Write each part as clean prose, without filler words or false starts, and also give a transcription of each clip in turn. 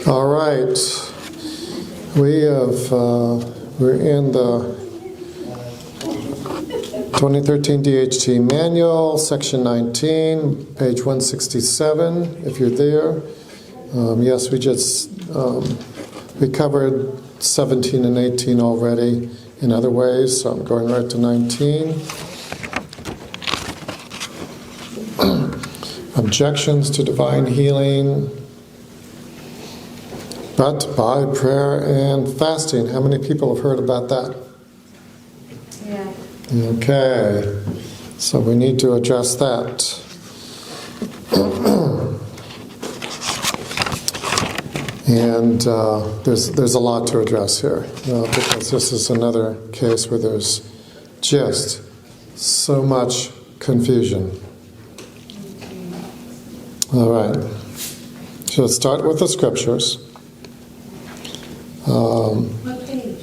All right. We're in the 2013 DHT Manual, section 19, page 167, if you're there. Yes, we covered 17 and 18 already in other ways, so I'm going right to 19. Objections to divine healing, but by prayer and fasting. How many people have heard about that? Yeah. Okay, so we need to address that. And there's a lot to address here, because this is another case where there's just so much confusion. All right, so let's start with the scriptures. What page?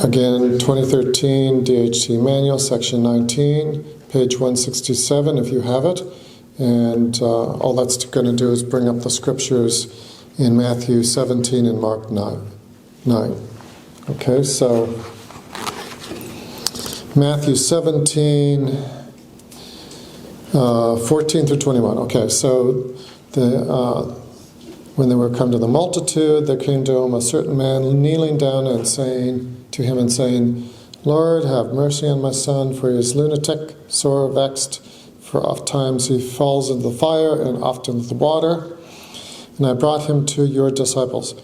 Again, 2013 DHT Manual, section 19, page 167, if you have it. And all that's going to do is bring up the scriptures in Matthew 17 and Mark 9. Okay, so Matthew 17, 14 through 21. Okay, so when they were come to the multitude, there came to him a certain man kneeling down and saying to him and saying, Lord, have mercy on my son, for he is lunatic, sore vexed. For oft times he falls into the fire and oft into the water. And I brought him to your disciples,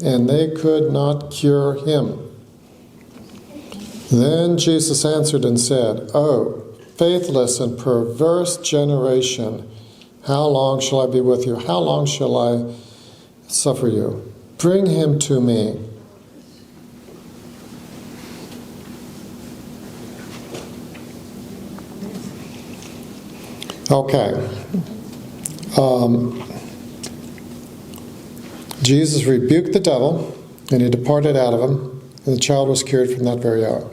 and they could not cure him. Then Jesus answered and said, O faithless and perverse generation, how long shall I be with you? How long shall I suffer you? Bring him to me. Okay. Jesus rebuked the devil, and he departed out of him, and the child was cured from that very hour.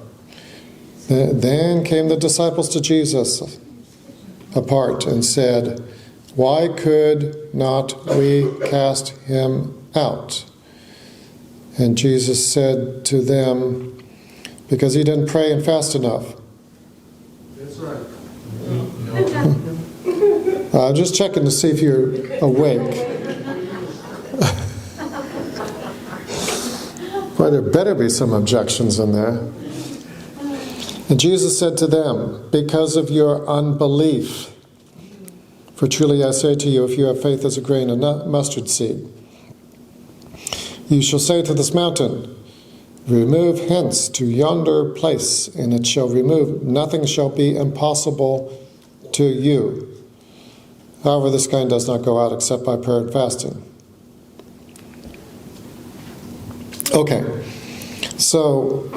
Then came the disciples to Jesus apart and said, Why could not we cast him out? And Jesus said to them, Because he didn't pray and fast enough. That's right. Just checking to see if you're awake. Well, there better be some objections in there. And Jesus said to them, Because of your unbelief, for truly I say to you, if you have faith as a grain of mustard seed, you shall say to this mountain, Remove hence to yonder place, and it shall remove. Nothing shall be impossible to you. However, this kind does not go out except by prayer and fasting. Okay, so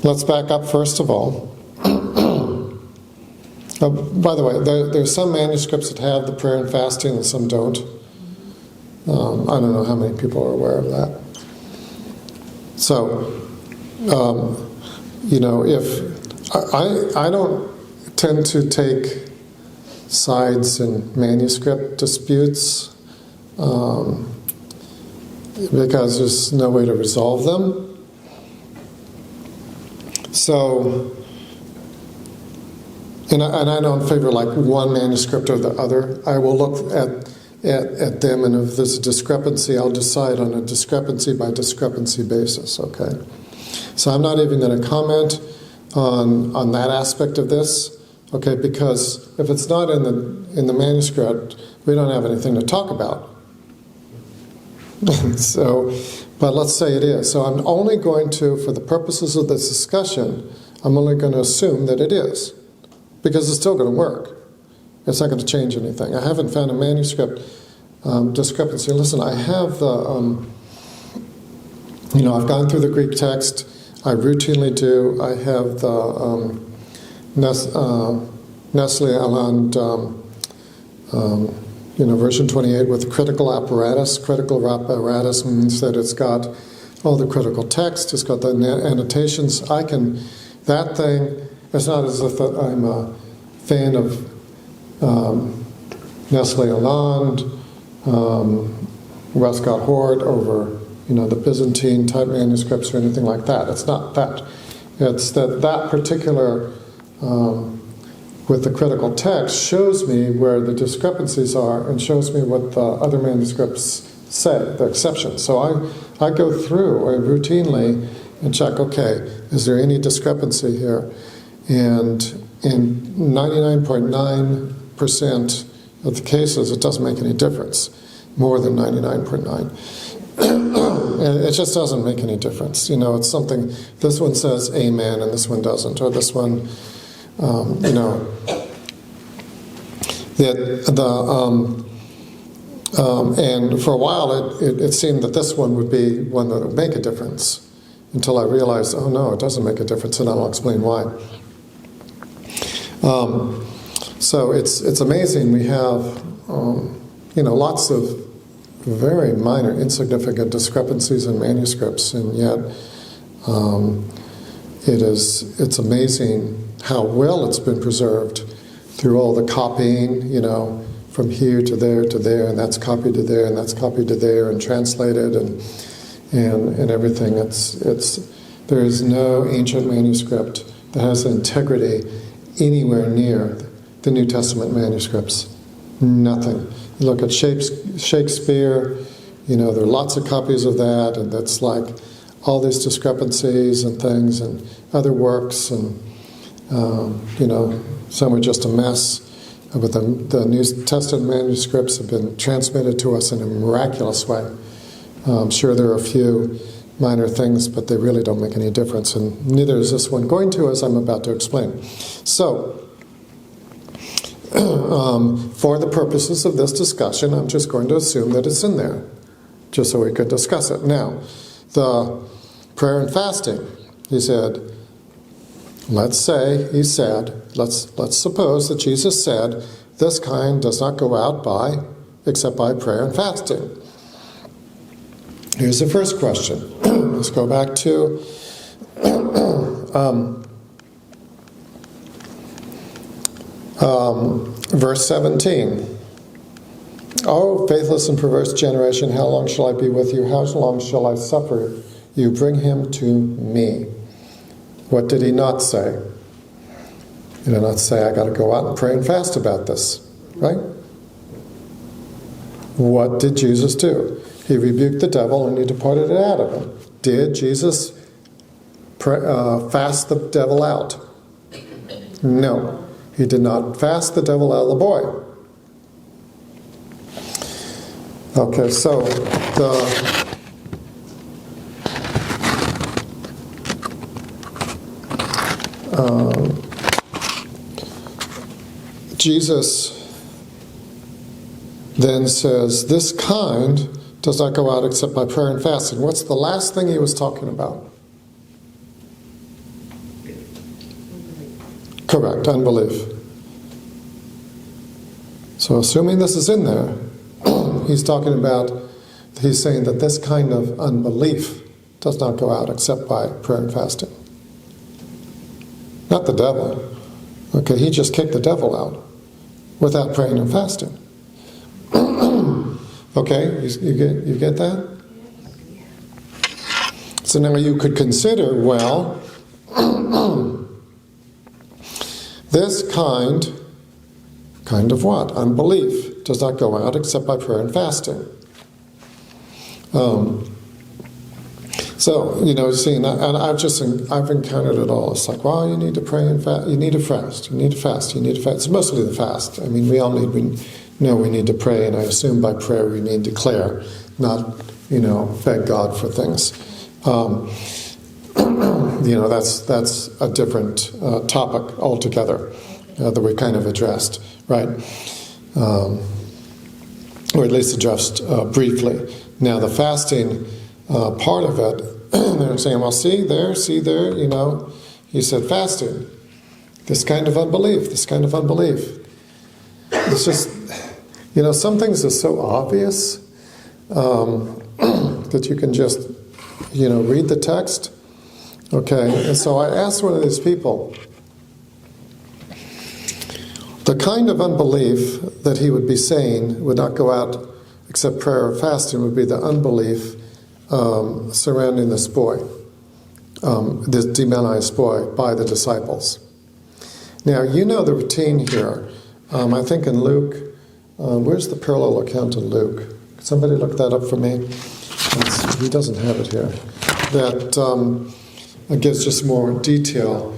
let's back up first of all. By the way, there's some manuscripts that have the prayer and fasting and some don't. I don't know how many people are aware of that. So, if I don't tend to take sides in manuscript disputes because there's no way to resolve them. So, and I don't favor like one manuscript or the other. I will look at them, and if there's a discrepancy, I'll decide on a discrepancy by discrepancy basis, okay? So I'm not even going to comment on that aspect of this, okay, because if it's not in the manuscript, we don't have anything to talk about. So, but let's say it is. So I'm only going to, for the purposes of this discussion, I'm only going to assume that it is, because it's still going to work. It's not going to change anything. I haven't found a manuscript discrepancy. Listen, I have the, I've gone through the Greek text. I routinely do. I have the Nestle Aland, version 28 with critical apparatus. Critical apparatus means that it's got all the critical text. It's got the annotations. That thing, it's not as if I'm a fan of Nestle Aland, Westcott Hort over, the Byzantine type manuscripts or anything like that. It's not that. It's that particular, with the critical text, shows me where the discrepancies are and shows me what the other manuscripts say, the exceptions. So I go through routinely and check, okay, is there any discrepancy here? And in 99.9% of the cases, it doesn't make any difference. More than 99.9. It just doesn't make any difference. It's something, this one says amen and this one doesn't, or this one, and for a while it seemed that this one would be one that would make a difference, until I realized, oh no, it doesn't make a difference, and I'll explain why. So it's amazing. We have lots of very minor, insignificant discrepancies in manuscripts, and yet it's amazing how well it's been preserved through all the copying, from here to there, and that's copied to there, and that's copied to there, and translated, and everything. There is no ancient manuscript that has integrity anywhere near the New Testament manuscripts. Nothing. You look at Shakespeare, there are lots of copies of that, and that's like all these discrepancies and things, and other works, and some are just a mess. But the New Testament manuscripts have been transmitted to us in a miraculous way. I'm sure there are a few minor things, but they really don't make any difference, and neither is this one going to, as I'm about to explain. So, for the purposes of this discussion, I'm just going to assume that it's in there, just so we could discuss it. Now, the prayer and fasting, let's suppose that Jesus said, this kind does not go out except by prayer and fasting. Here's the first question. Let's go back to verse 17. O faithless and perverse generation, how long shall I be with you? How long shall I suffer you? Bring him to me. What did he not say? He did not say, I got to go out and pray and fast about this, right? What did Jesus do? He rebuked the devil and he departed it out of him. Did Jesus fast the devil out? No. He did not fast the devil out of the boy. Okay, so Jesus then says, this kind does not go out except by prayer and fasting. What's the last thing he was talking about? Correct, unbelief. So assuming this is in there, he's saying that this kind of unbelief does not go out except by prayer and fasting. Not the devil. Okay, he just kicked the devil out without praying and fasting. Okay, you get that? So now you could consider, well, this kind of what? Unbelief does not go out except by prayer and fasting. So, seeing that, and I've encountered it all. It's like, well, you need to pray and fast, you need to fast, you need to fast, you need to fast. It's mostly the fast. I mean, we know we need to pray, and I assume by prayer we mean declare, not, beg God for things. That's a different topic altogether that we kind of addressed, right? Or at least addressed briefly. Now, the fasting part of it, they're saying, well, see there, he said fasting. This kind of unbelief. It's just, some things are so obvious that you can just, read the text. Okay, and so I asked one of these people, The kind of unbelief that he would be saying would not go out except prayer or fasting would be the unbelief surrounding this boy, this demonized boy by the disciples. Now, you know the routine here. I think in Luke, where's the parallel account in Luke? Could somebody look that up for me? He doesn't have it here. That gives just more detail.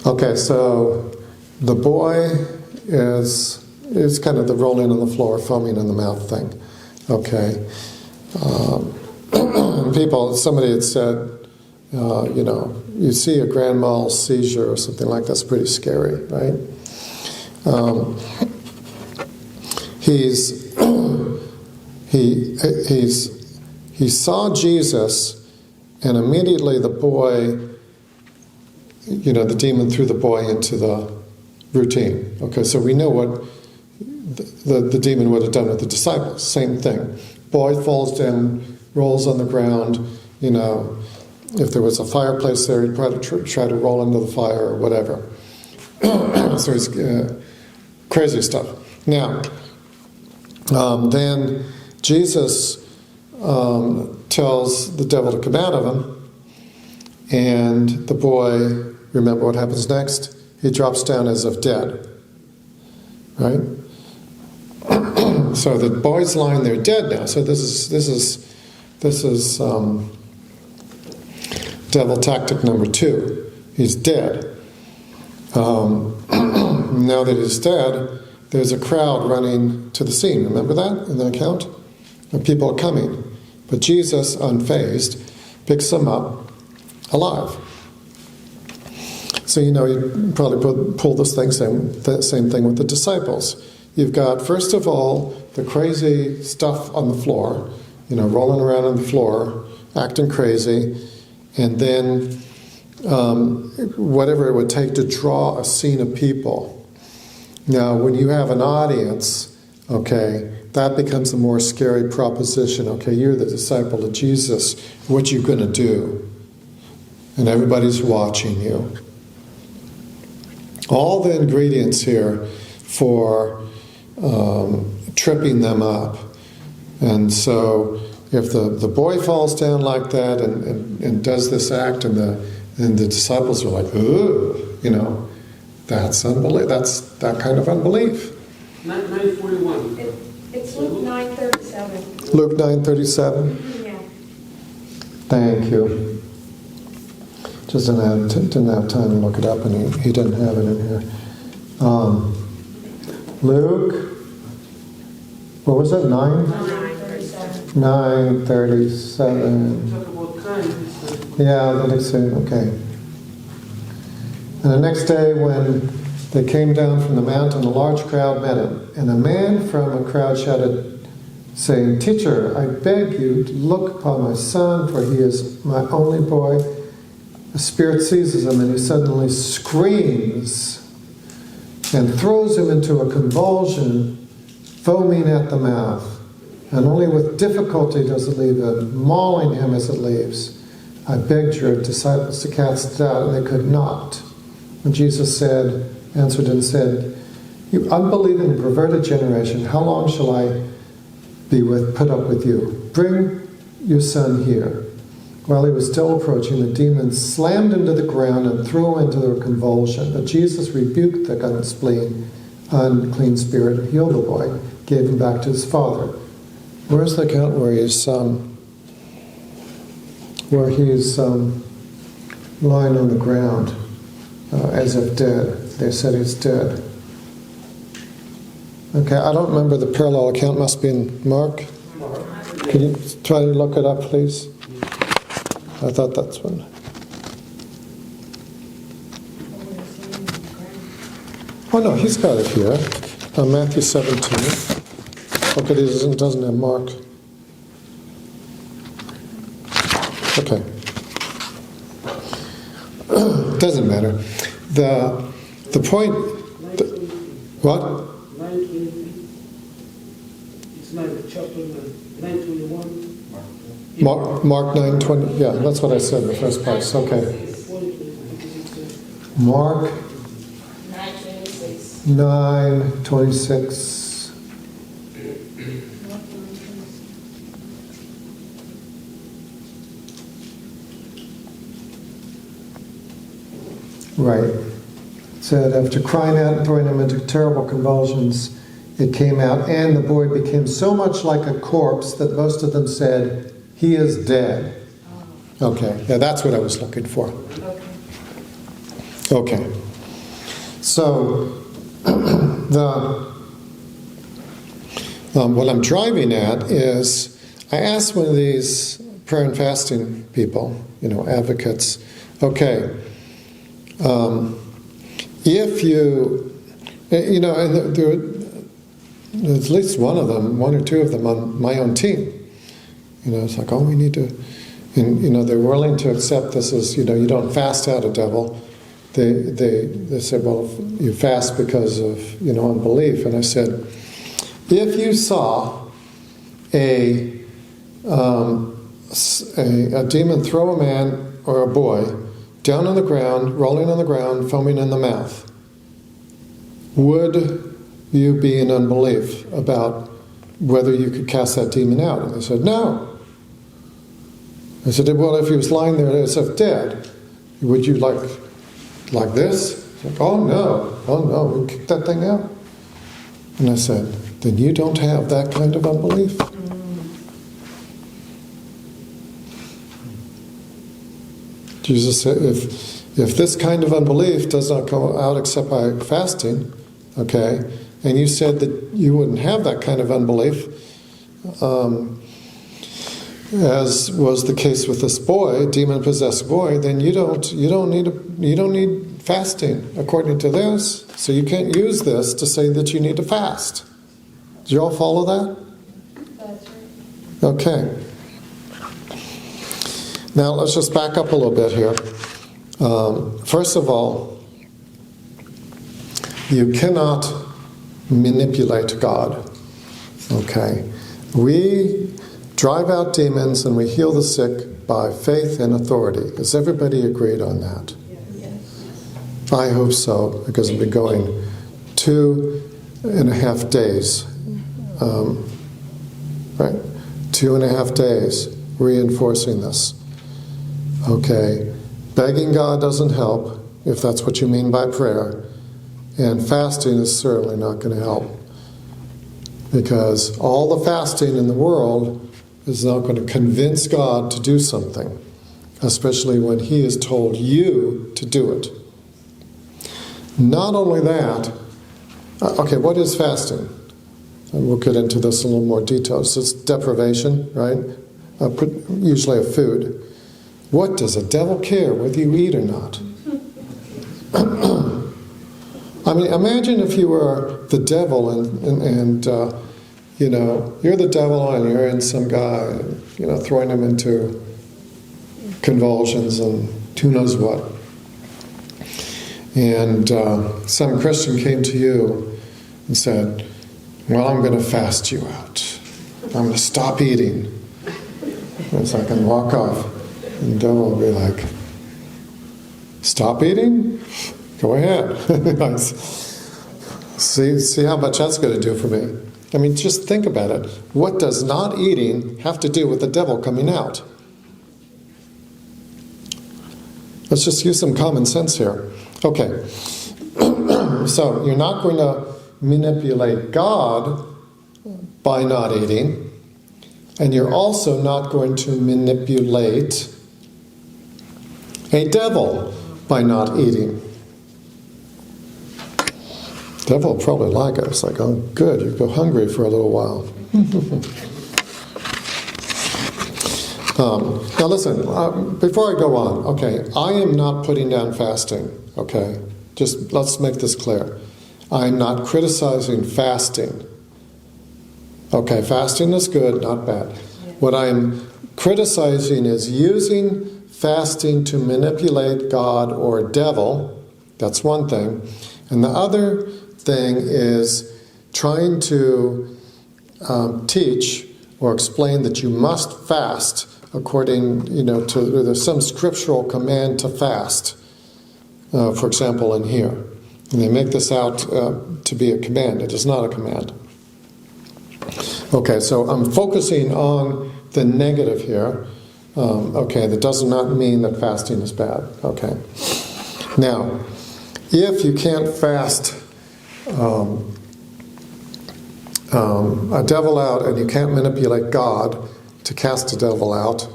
Okay, so the boy is kind of the rolling on the floor, foaming in the mouth thing. Okay. Somebody had said, you see a grand mal seizure or something like that's pretty scary, right? He saw Jesus, and immediately the boy, the demon threw the boy into the routine. Okay, so we know what the demon would have done with the disciples. Same thing. Boy falls down, rolls on the ground. If there was a fireplace there, he'd probably try to roll into the fire or whatever. So it's crazy stuff. Now, then Jesus tells the devil to come out of him, and the boy, remember what happens next? He drops down as if dead. Right? So the boy's lying there dead now. So this is devil tactic number 2. He's dead. Now that he's dead, there's a crowd running to the scene. Remember that in the account? And people are coming. But Jesus, unfazed, picks him up alive. So you probably pull this thing, same thing with the disciples. You've got, first of all, the crazy stuff on the floor, rolling around on the floor, acting crazy, and then whatever it would take to draw a scene of people. Now, when you have an audience, okay, that becomes a more scary proposition. Okay, you're the disciple of Jesus. What you going to do? And everybody's watching you. All the ingredients here for tripping them up. And so if the boy falls down like that and does this act, and the disciples are like, ooh, that's unbelief. That's that kind of unbelief. 9:41. It's Luke 9:37. Luke 9:37. Yeah. Thank you. Just didn't have time to look it up, and he didn't have it in here. Luke, what was it? 9:37. 9:37. Talk about kindness. Yeah, the next day, okay. And the next day when they came down from the mountain, a large crowd met him. And a man from a crowd shouted, saying, "Teacher, I beg you to look upon my son, for he is my only boy." The spirit seizes him, and he suddenly screams and throws him into a convulsion, foaming at the mouth. And only with difficulty does it leave him, mauling him as it leaves. I begged your disciples to cast it out, and they could not. And Jesus answered and said, "You unbelieving and perverted generation, how long shall I put up with you? Bring your son here." While he was still approaching, the demon slammed him to the ground and threw him into a convulsion. But Jesus rebuked the unclean spirit, and healed the boy, gave him back to his father. Where's the account where he's lying on the ground as if dead? They said he's dead. Okay, I don't remember the parallel account. Must be in Mark. Can you try to look it up, please? I thought that's one. Oh no, he's got it here. Matthew 17. Okay, it doesn't have Mark. Okay. Doesn't matter. The point. What? 9:23. It's like chapter 9:21. Mark 9:20. Yeah, that's what I said in the first place. Okay. Mark 9:26. Right. It said, after crying out and throwing him into terrible convulsions, it came out, and the boy became so much like a corpse that most of them said, he is dead. Okay, yeah, that's what I was looking for. Okay. So, what I'm driving at is, I asked one of these prayer and fasting people, advocates, okay, if you, and there's at least one or two of them on my own team. It's like, we need to, and they're willing to accept this as, you don't fast out a devil. They said, well, you fast because of, unbelief. And I said, if you saw a demon throw a man or a boy down on the ground, rolling on the ground, foaming in the mouth, would you be in unbelief about whether you could cast that demon out? And they said, no. I said, well, if he was lying there as if dead, would you like this? Like, oh no, we'll kick that thing out. And I said, then you don't have that kind of unbelief. Jesus said, if this kind of unbelief does not go out except by fasting, okay, and you said that you wouldn't have that kind of unbelief, as was the case with this boy, demon-possessed boy, then you don't need fasting according to this. So you can't use this to say that you need to fast. Do you all follow that? That's right. Okay. Now let's just back up a little bit here. First of all, you cannot manipulate God. Okay? We drive out demons and we heal the sick by faith and authority. Has everybody agreed on that? Yes. I hope so, because I've been going 2.5 days. Right? 2.5 days reinforcing this. Okay? Begging God doesn't help, if that's what you mean by prayer. And fasting is certainly not going to help. Because all the fasting in the world is not going to convince God to do something, especially when He has told you to do it. Not only that, okay, what is fasting? And we'll get into this in a little more detail. So it's deprivation, right? Usually of food. What does a devil care whether you eat or not? I mean, imagine if you were the devil and you're the devil and you're in some guy, throwing him into convulsions and who knows what. And some Christian came to you and said, well, I'm going to fast you out. I'm going to stop eating. And so I can walk off. And the devil will be like, stop eating? Go ahead. See how much that's going to do for me. I mean, just think about it. What does not eating have to do with the devil coming out? Let's just use some common sense here. Okay. So you're not going to manipulate God by not eating, and you're also not going to manipulate a devil by not eating. The devil will probably like it. It's like, oh, good, you go hungry for a little while. Now listen, before I go on, okay, I am not putting down fasting, okay? Just let's make this clear. I am not criticizing fasting. Okay, fasting is good, not bad. What I am criticizing is using fasting to manipulate God or devil. That's one thing. And the other thing is trying to teach or explain that you must fast according, to there's some scriptural command to fast. For example, in here. And they make this out to be a command. It is not a command. Okay, so I'm focusing on the negative here. Okay, that does not mean that fasting is bad. Okay. Now, if you can't fast a devil out and you can't manipulate God to cast a devil out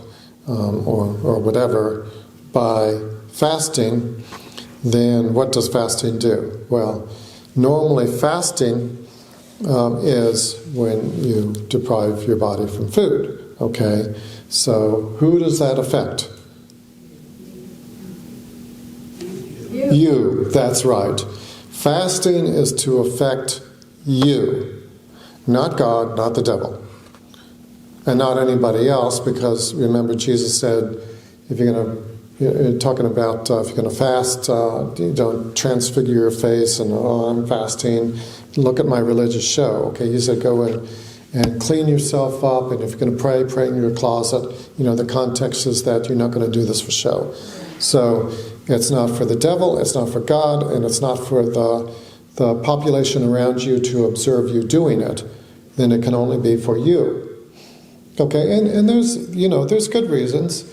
or whatever by fasting, then what does fasting do? Well, normally fasting is when you deprive your body from food. Okay, so who does that affect? You, that's right. Fasting is to affect you, not God, not the devil, and not anybody else, because remember Jesus said, if you're going to, you're talking about if you're going to fast, you don't transfigure your face and, oh, I'm fasting, look at my religious show. Okay, he said go in and clean yourself up, and if you're going to pray, pray in your closet. You know, the context is that you're not going to do this for show. So it's not for the devil, it's not for God, and it's not for the population around you to observe you doing it. Then it can only be for you. Okay, and there's, you know, there's good reasons.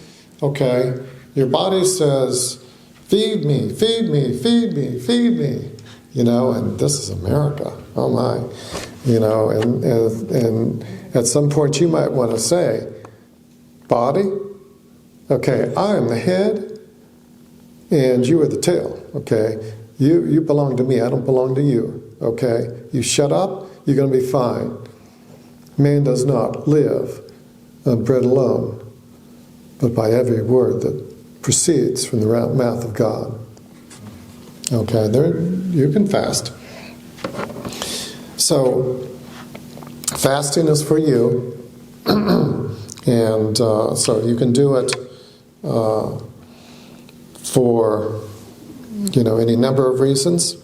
Okay, your body says, feed me, feed me, feed me, feed me. You know, and this is America. Oh my. You know, and at some point you might want to say, body, okay, I am the head and you are the tail. Okay, you belong to me, I don't belong to you. Okay, you shut up, you're going to be fine. Man does not live on bread alone, but by every word that proceeds from the mouth of God. Okay, there you can fast. So, fasting is for you, and so you can do it for, you know, any number of reasons.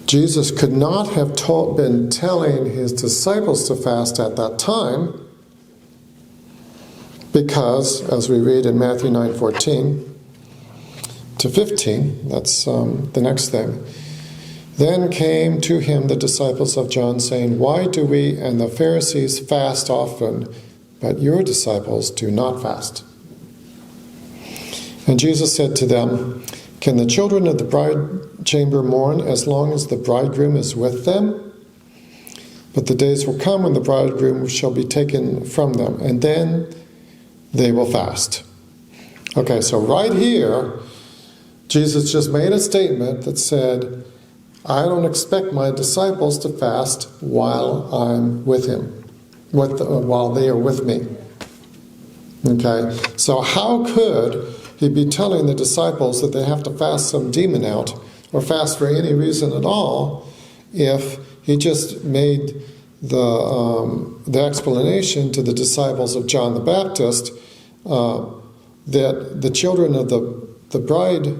Jesus could not have been telling his disciples to fast at that time, because, as we read in Matthew 9:14 to 15, that's the next thing. Then came to him the disciples of John, saying, why do we and the Pharisees fast often, but your disciples do not fast? And Jesus said to them, can the children of the bride chamber mourn as long as the bridegroom is with them? But the days will come when the bridegroom shall be taken from them, and then they will fast. Okay, so right here, Jesus just made a statement that said, I don't expect my disciples to fast while I'm with him, while they are with me. Okay, so how could he be telling the disciples that they have to fast some demon out, or fast for any reason at all, if he just made the explanation to the disciples of John the Baptist that the children of the bride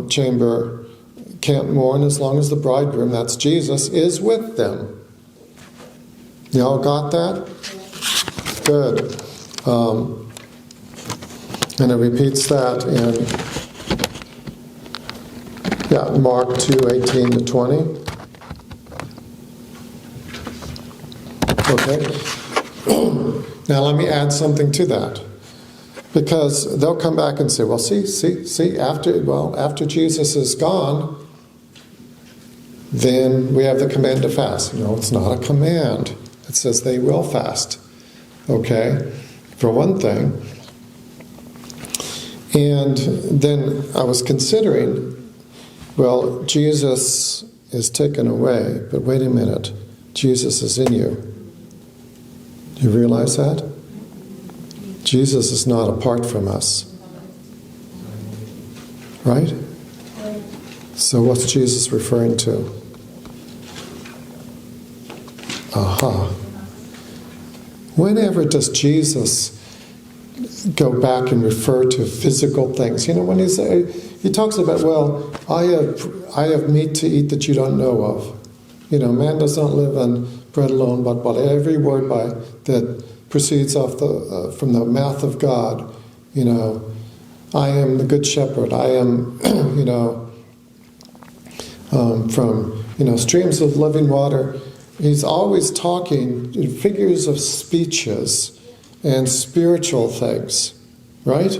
chamber can't mourn as long as the bridegroom, that's Jesus, is with them. Y'all got that? Good. And it repeats that in Mark 2:18 to 20. Okay. Now let me add something to that. Because they'll come back and say, well, see, after Jesus is gone, then we have the command to fast. No, it's not a command. It says they will fast. Okay? For one thing. And then I was considering, well, Jesus is taken away, but wait a minute. Jesus is in you. Do you realize that? Jesus is not apart from us. Right? So what's Jesus referring to? Aha. Whenever does Jesus go back and refer to physical things? You know, when he talks about, well, I have meat to eat that you don't know of. You know, man does not live on bread alone, but by every word that proceeds off from the mouth of God. You know, I am the good shepherd. I am, from, streams of living water. He's always talking in figures of speeches and spiritual things, right?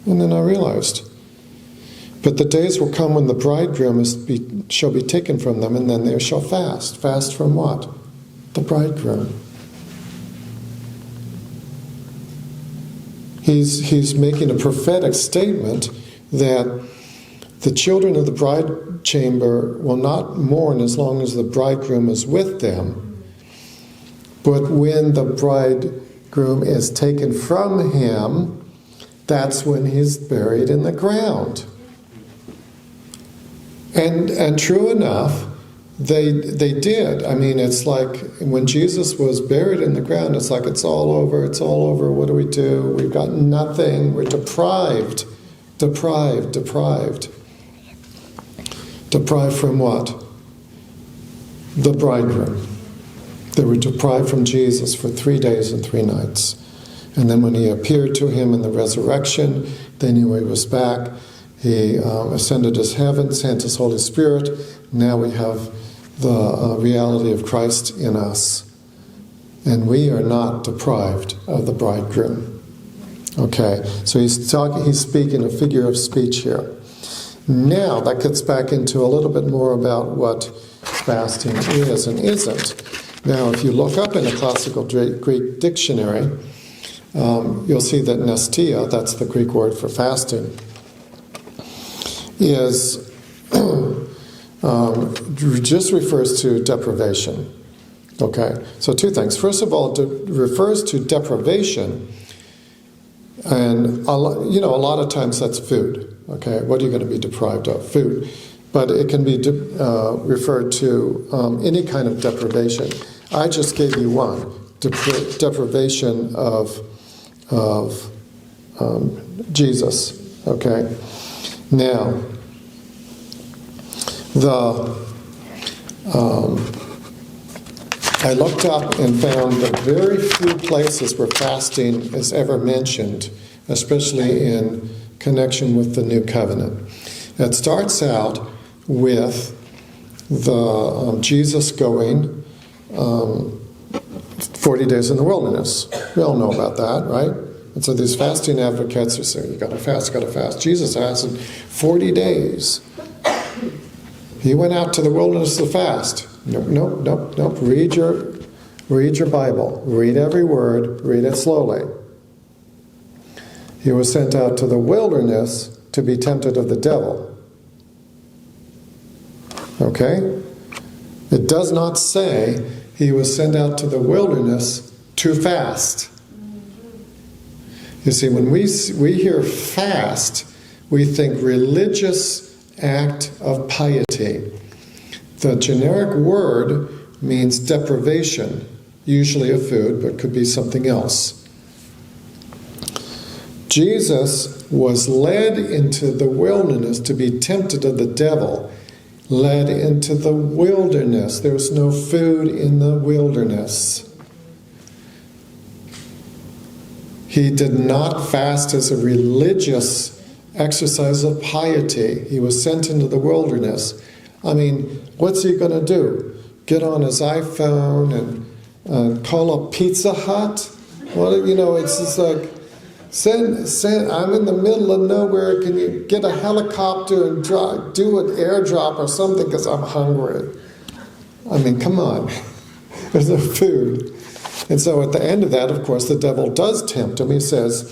And then I realized, but the days will come when the bridegroom shall be taken from them, and then they shall fast. Fast from what? The bridegroom. He's making a prophetic statement that the children of the bride chamber will not mourn as long as the bridegroom is with them. But when the bridegroom is taken from him, that's when he's buried in the ground. And true enough, they did. I mean, it's like when Jesus was buried in the ground, it's like it's all over, what do we do? We've got nothing, we're deprived. Deprived from what? The bridegroom. They were deprived from Jesus for 3 days and 3 nights. And then when he appeared to him in the resurrection, they knew he was back. He ascended to heaven, sent his Holy Spirit. Now we have the reality of Christ in us. And we are not deprived of the bridegroom. Okay, so he's speaking a figure of speech here. Now that gets back into a little bit more about what fasting is and isn't. Now, if you look up in a classical Greek dictionary, you'll see that nestia, that's the Greek word for fasting, is just refers to deprivation. Okay, so 2 things. First of all, it refers to deprivation, and a lot of times that's food. Okay, what are you going to be deprived of? Food. But it can be referred to any kind of deprivation. I just gave you one, deprivation of Jesus. Okay, now I looked up and found that very few places where fasting is ever mentioned, especially in connection with the New Covenant. It starts out with the Jesus going 40 days in the wilderness. We all know about that, right? And so these fasting advocates are saying, you gotta fast. Jesus fasted 40 days. He went out to the wilderness to fast. Nope. Read your Bible. Read every word. Read it slowly. He was sent out to the wilderness to be tempted of the devil. Okay? It does not say he was sent out to the wilderness to fast. You see, when we hear fast, we think religious act of piety. The generic word means deprivation, usually of food, but could be something else. Jesus was led into the wilderness to be tempted of the devil. Led into the wilderness. There was no food in the wilderness. He did not fast as a religious exercise of piety. He was sent into the wilderness. I mean, what's he going to do? Get on his iPhone and call up Pizza Hut? Well, it's just like, send. I'm in the middle of nowhere. Can you get a helicopter and do an airdrop or something? Because I'm hungry. I mean, come on. There's no food. And so at the end of that, of course, the devil does tempt him. He says,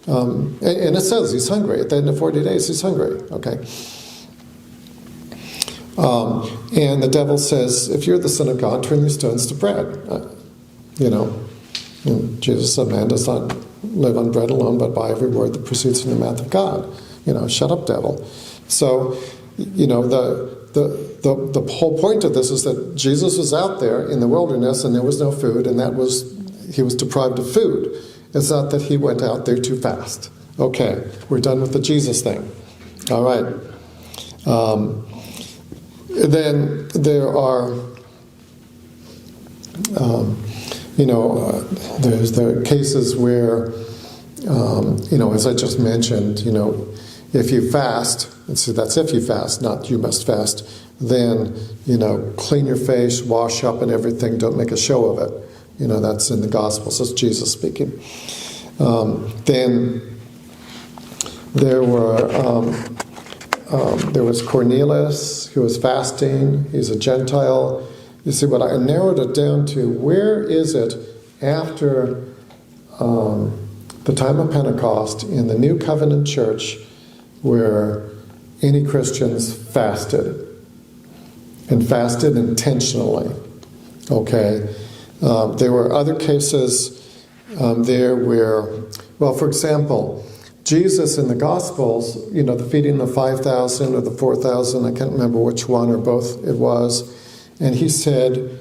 and it says he's hungry. At the end of 40 days, he's hungry. Okay. And the devil says, if you're the Son of God, turn these stones to bread. And Jesus said, man does not live on bread alone, but by every word that proceeds from the mouth of God. Shut up, devil. So, the whole point of this is that Jesus was out there in the wilderness and there was no food, and he was deprived of food. It's not that he went out there too fast. Okay, we're done with the Jesus thing. All right. Then there are, there are cases where as I just mentioned, if you fast, and so that's if you fast, not you must fast, then, clean your face, wash up and everything, don't make a show of it. That's in the Gospels, that's Jesus speaking. Then there was Cornelius, who was fasting. He's a Gentile. You see, what I narrowed it down to, where is it after the time of Pentecost in the New Covenant Church where any Christians fasted, and fasted intentionally? Okay. There were other cases there where, for example, Jesus in the Gospels, the feeding of 5,000 or the 4,000, I can't remember which one or both it was, and he said,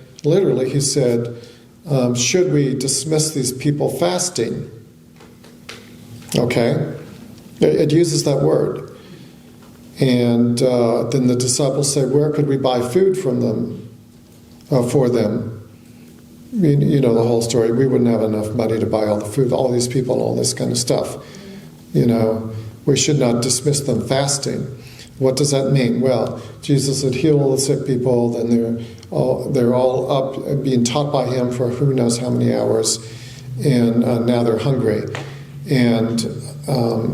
should we dismiss these people fasting? Okay? It uses that word. And then the disciples say, where could we buy food from them, for them? The whole story. We wouldn't have enough money to buy all the food, all these people, all this kind of stuff. We should not dismiss them fasting. What does that mean? Well, Jesus had healed all the sick people, then they're all up being taught by him for who knows how many hours, and now they're hungry, and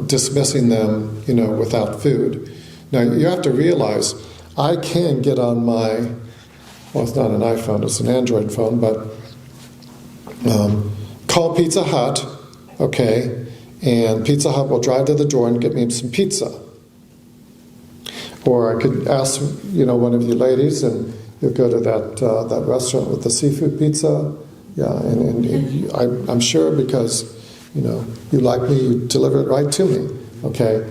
dismissing them, without food. Now, you have to realize, I can get on my, it's not an iPhone, it's an Android phone, but call Pizza Hut, okay, and Pizza Hut will drive to the door and get me some pizza. Or I could ask, one of you ladies, and you'll go to that restaurant with the seafood pizza. Yeah, and I'm sure because, you like me, you deliver it right to me. Okay,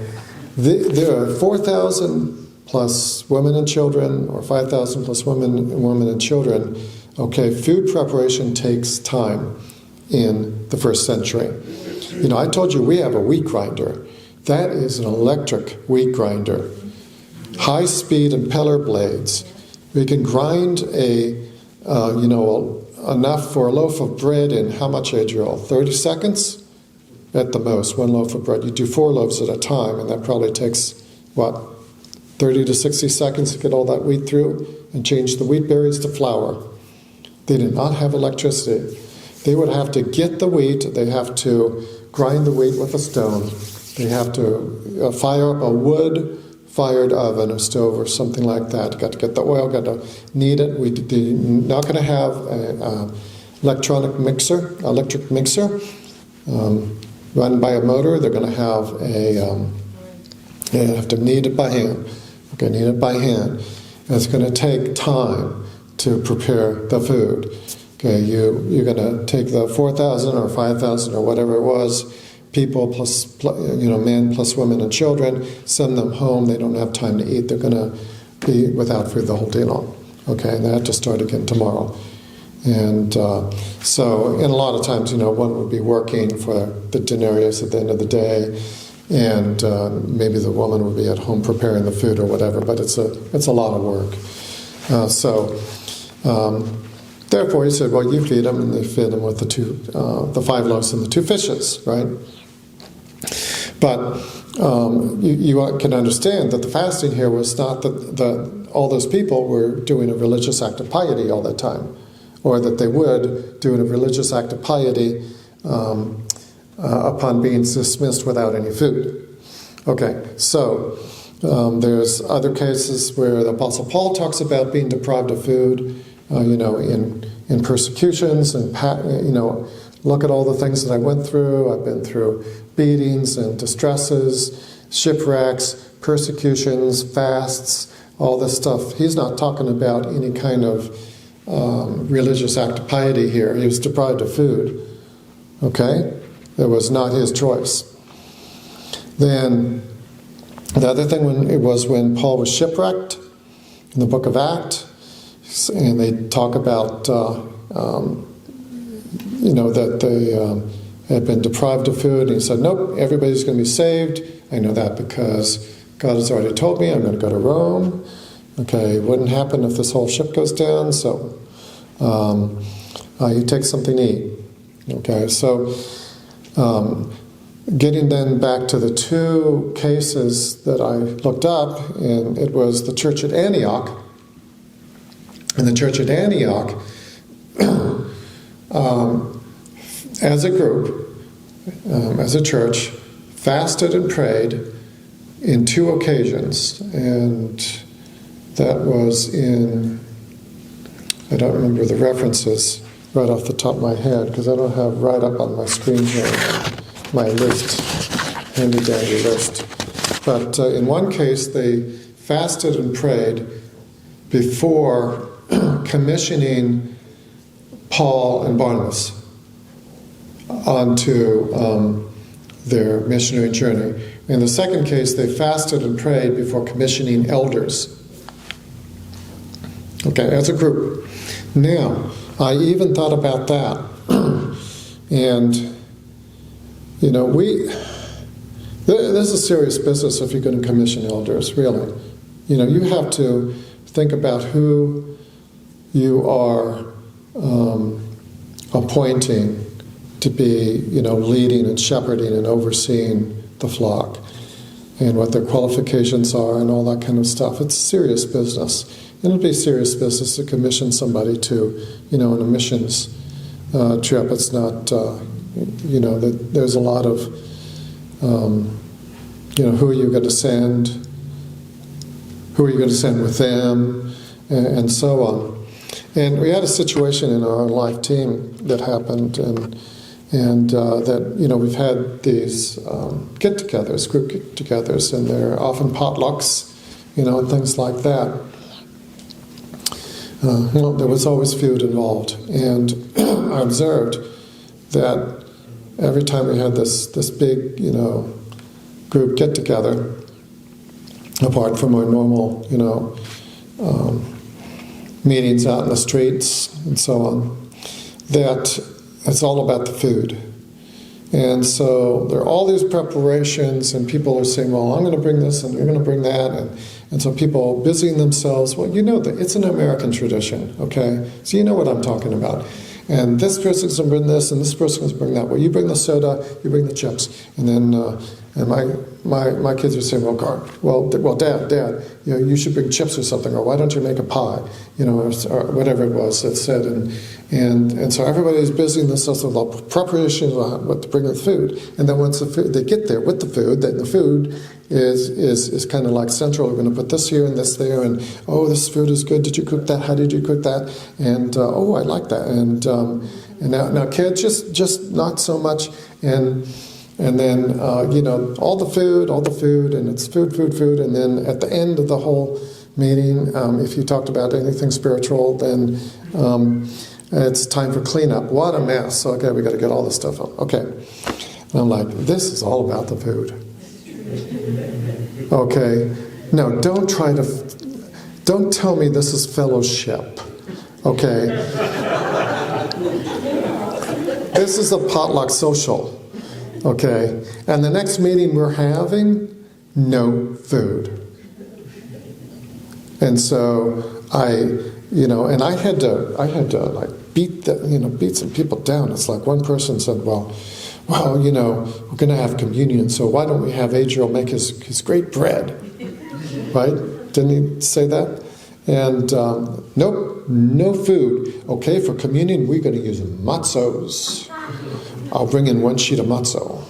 there are 4,000 plus women and children, or 5,000 plus women and children. Okay, food preparation takes time in the first century. I told you we have a wheat grinder. That is an electric wheat grinder. High-speed impeller blades. We can grind enough for a loaf of bread in how much, Adriel? 30 seconds? At the most, one loaf of bread. You do 4 loaves at a time, and that probably takes, 30 to 60 seconds to get all that wheat through and change the wheat berries to flour. They did not have electricity. They would have to get the wheat, they have to grind the wheat with a stone, they have to fire up a wood-fired oven or stove or something like that. Got to get the oil, got to knead it. They're not going to have an electric mixer run by a motor. They're going to have they have to knead it by hand. Okay, knead it by hand. And it's going to take time to prepare the food. Okay, you're going to take the 4,000 or 5,000 or whatever it was, people plus men plus women and children, send them home. They don't have time to eat. They're going to be without food the whole day long. Okay, and they have to start again tomorrow. And and a lot of times, one would be working for the denarius at the end of the day, and maybe the woman would be at home preparing the food or whatever. But it's a lot of work. Therefore, he said, well, you feed them, and they fed them with the 5 loaves and the 2 fishes, right? But you can understand that the fasting here was not that all those people were doing a religious act of piety all the time, or that they would do a religious act of piety upon being dismissed without any food. Okay, so there's other cases where the Apostle Paul talks about being deprived of food, in persecutions, and look at all the things that I went through. I've been through beatings and distresses, shipwrecks, persecutions, fasts, all this stuff. He's not talking about any kind of religious act of piety here. He was deprived of food. Okay? It was not his choice. Then the other thing when Paul was shipwrecked in the book of Acts, and they talk about that they had been deprived of food, and he said, nope, everybody's going to be saved. I know that because God has already told me I'm going to go to Rome. Okay, it wouldn't happen if this whole ship goes down, so you take something to eat. Okay, so getting then back to the two cases that I looked up, and it was the church at Antioch. And the church at Antioch, as a group, as a church, fasted and prayed in two occasions. And that was in, I don't remember the references right off the top of my head, because I don't have right up on my screen here my list, handy dandy list. But in one case, they fasted and prayed before commissioning Paul and Barnabas onto their missionary journey. In the second case, they fasted and prayed before commissioning elders. Okay, as a group. Now, I even thought about that. And, you know, this is serious business if you're going to commission elders, really. You know, you have to think about who you are appointing to be, you know, leading and shepherding and overseeing the flock, and what their qualifications are and all that kind of stuff. It's serious business. And it'll be serious business to commission somebody to, you know, on a missions trip. It's not, you know, there's a lot of, you know, who are you going to send? Who are you going to send with them? And so on. And we had a situation in our life team that happened, and that, you know, we've had these get-togethers, group get-togethers, and they're often potlucks, you know, and things like that. Well, there was always food involved, and I observed that every time we had this big, you know, group get-together, apart from our normal, you know, meetings out in the streets and so on, that it's all about the food. And so there are all these preparations, and people are saying, well, I'm going to bring this and you're going to bring that, and so people are busying themselves. Well, you know that it's an American tradition, okay? So you know what I'm talking about. And this person's going to bring this, and this person's going to bring that. Well, you bring the soda, you bring the chips, and then and my kids are saying, well, Dad, you know, you should bring chips or something, or why don't you make a pie, you know, or whatever it was that said, and so everybody's busying themselves with all preparations on what to bring the food, and then once the food, they get there with the food, then the food is kind of like central. We're going to put this here and this there, and oh, this food is good. Did you cook that? How did you cook that? And oh, I like that. And now kids just not so much. And then you know, all the food, and it's food, and then at the end of the whole meeting, if you talked about anything spiritual, then it's time for cleanup. What a mess! Okay, we got to get all this stuff up. Okay, and I'm like, this is all about the food. Okay, no, don't tell me this is fellowship. Okay, this is a potluck social. Okay, and the next meeting we're having, no food. And so I had to like beat some people down. It's like one person said, well, you know, we're going to have communion, so why don't we have Adriel make his great bread, right? Didn't he say that? And nope, no food. Okay, for communion, we're going to use matzos. I'll bring in one sheet of matzo.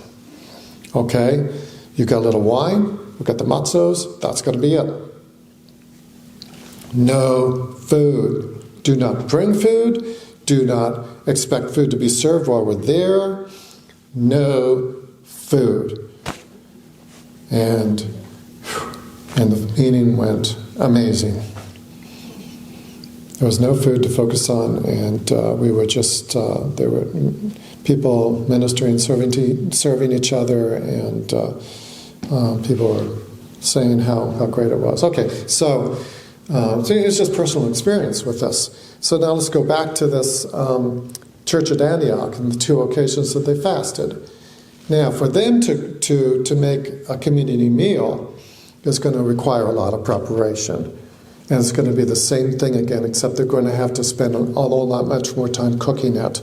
Okay, you got a little wine, we've got the matzos, that's going to be it. No food. Do not bring food. Do not expect food to be served while we're there. No food. And the meeting went amazing. There was no food to focus on, and we were just, there were people ministering, serving each other, and people were saying how great it was. Okay, so it's just personal experience with this. So now let's go back to this church at Antioch and the two occasions that they fasted. Now, for them to make a community meal is going to require a lot of preparation. And it's going to be the same thing again, except they're going to have to spend a lot much more time cooking it.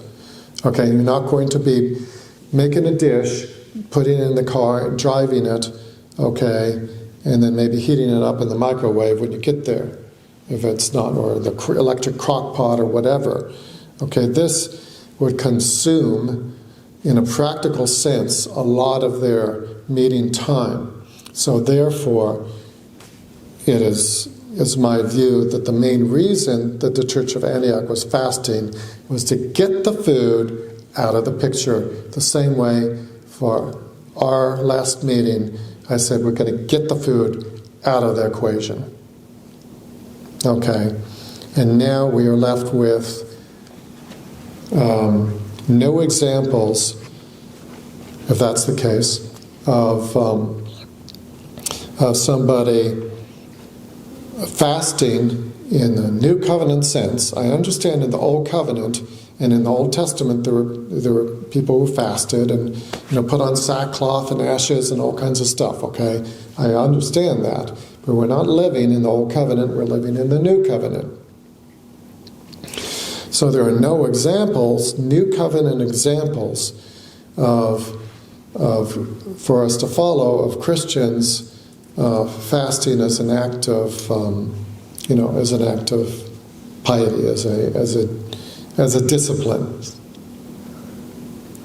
Okay, you're not going to be making a dish, putting it in the car and driving it, okay, and then maybe heating it up in the microwave when you get there, if it's not, or the electric crock pot or whatever. Okay, this would consume, in a practical sense, a lot of their meeting time. So therefore, it is my view that the main reason that the Church of Antioch was fasting was to get the food out of the picture. The same way for our last meeting, I said we're going to get the food out of the equation. Okay, and now we are left with no examples, if that's the case, of somebody fasting in the New Covenant sense. I understand in the Old Covenant and in the Old Testament there were people who fasted and put on sackcloth and ashes and all kinds of stuff. Okay, I understand that, but we're not living in the Old Covenant. We're living in the New Covenant. So there are no examples, New Covenant examples for us to follow of Christians fasting as an act of, as an act of piety, as a discipline.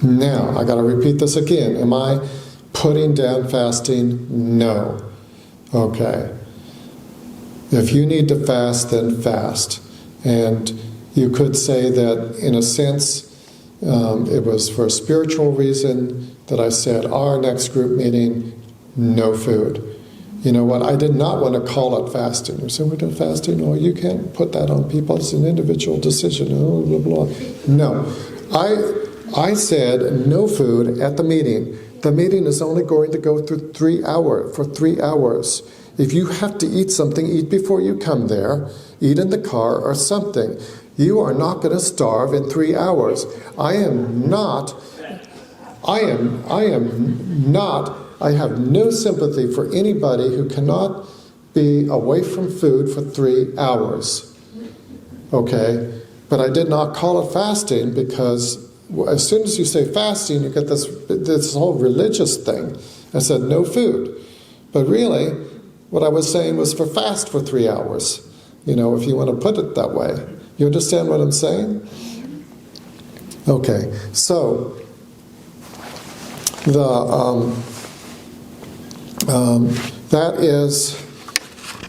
Now, I got to repeat this again. Am I putting down fasting? No. Okay. If you need to fast, then fast. And you could say that, in a sense, it was for a spiritual reason that I said, our next group meeting, no food. You know what? I did not want to call it fasting. You say, we're doing fasting? Oh, you can't put that on people. It's an individual decision. Oh, blah, blah, blah. No. I said no food at the meeting. The meeting is only going to go through 3 hours. If you have to eat something, eat before you come there. Eat in the car or something. You are not going to starve in 3 hours. I have no sympathy for anybody who cannot be away from food for 3 hours. Okay? But I did not call it fasting because as soon as you say fasting, you get this whole religious thing. I said no food. But really, what I was saying was fast for 3 hours. If you want to put it that way. You understand what I'm saying? Okay, so that is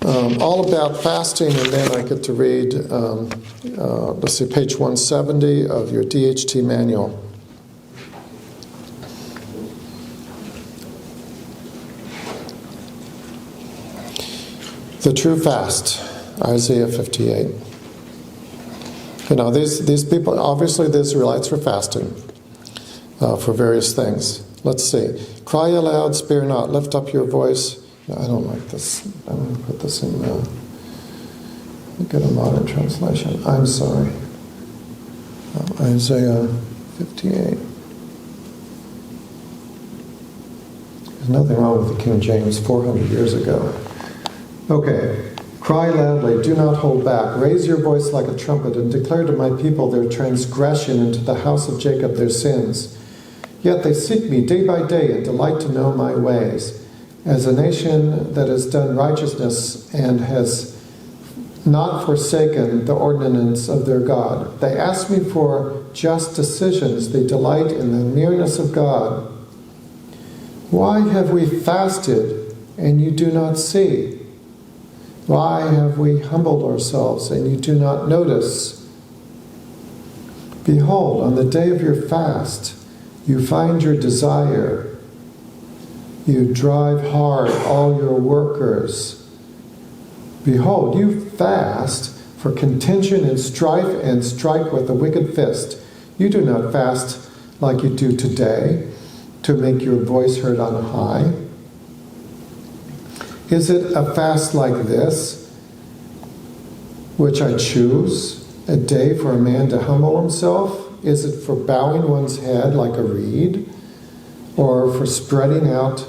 all about fasting, and then I get to read, let's see, page 170 of your DHT Manual. The true fast, Isaiah 58. These people, obviously the Israelites were fasting for various things. Let's see. Cry aloud, spare not, lift up your voice. No, I don't like this. I'm going to put this in, get a modern translation. I'm sorry. Isaiah 58. There's nothing wrong with the King James 400 years ago. Okay. Cry loudly, do not hold back. Raise your voice like a trumpet and declare to my people their transgression and to the house of Jacob their sins. Yet they seek me day by day and delight to know my ways. As a nation that has done righteousness and has not forsaken the ordinance of their God. They ask me for just decisions. They delight in the nearness of God. Why have we fasted and you do not see? Why have we humbled ourselves and you do not notice? Behold, on the day of your fast, you find your desire. You drive hard all your workers. Behold, you fast for contention and strife and strike with a wicked fist. You do not fast like you do today to make your voice heard on high. Is it a fast like this, which I choose, a day for a man to humble himself? Is it for bowing one's head like a reed, or for spreading out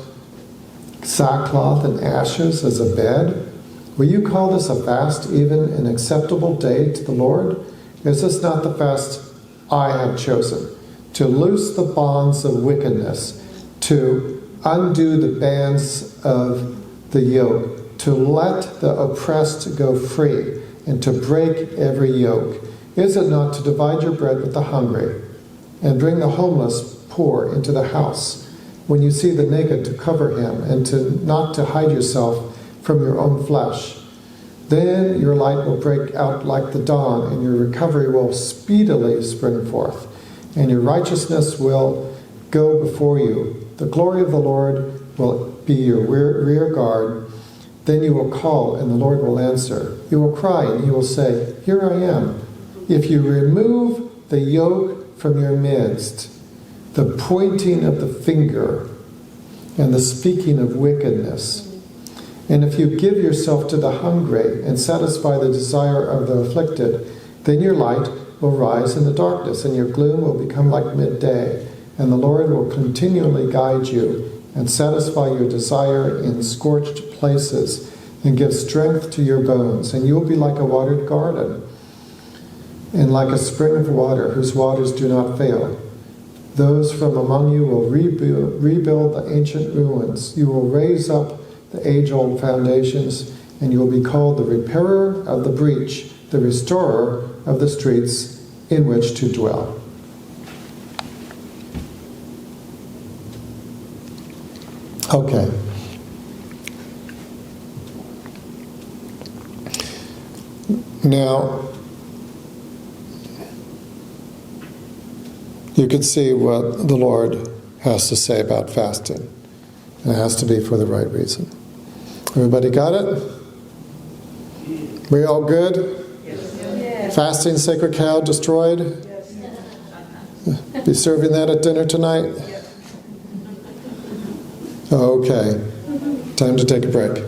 sackcloth and ashes as a bed? Will you call this a fast, even an acceptable day to the Lord? Is this not the fast I have chosen, to loose the bonds of wickedness, to undo the bands of the yoke, to let the oppressed go free, and to break every yoke? Is it not to divide your bread with the hungry, and bring the homeless poor into the house? When you see the naked, to cover him, and not to hide yourself from your own flesh. Then your light will break out like the dawn, and your recovery will speedily spring forth, and your righteousness will go before you. The glory of the Lord will be your rear guard. Then you will call, and the Lord will answer. You will cry, and he will say, Here I am. If you remove the yoke from your midst, the pointing of the finger and the speaking of wickedness, and if you give yourself to the hungry and satisfy the desire of the afflicted, then your light will rise in the darkness, and your gloom will become like midday, and the Lord will continually guide you and satisfy your desire in scorched places and give strength to your bones, and you will be like a watered garden and like a spring of water whose waters do not fail. Those from among you will rebuild the ancient ruins. You will raise up the age-old foundations, and you will be called the repairer of the breach, the restorer of the streets in which to dwell. Okay. Now, you can see what the Lord has to say about fasting. It has to be for the right reason. Everybody got it? We all good? Yes. Fasting, sacred cow destroyed? Yes. Be serving that at dinner tonight? Okay. Time to take a break.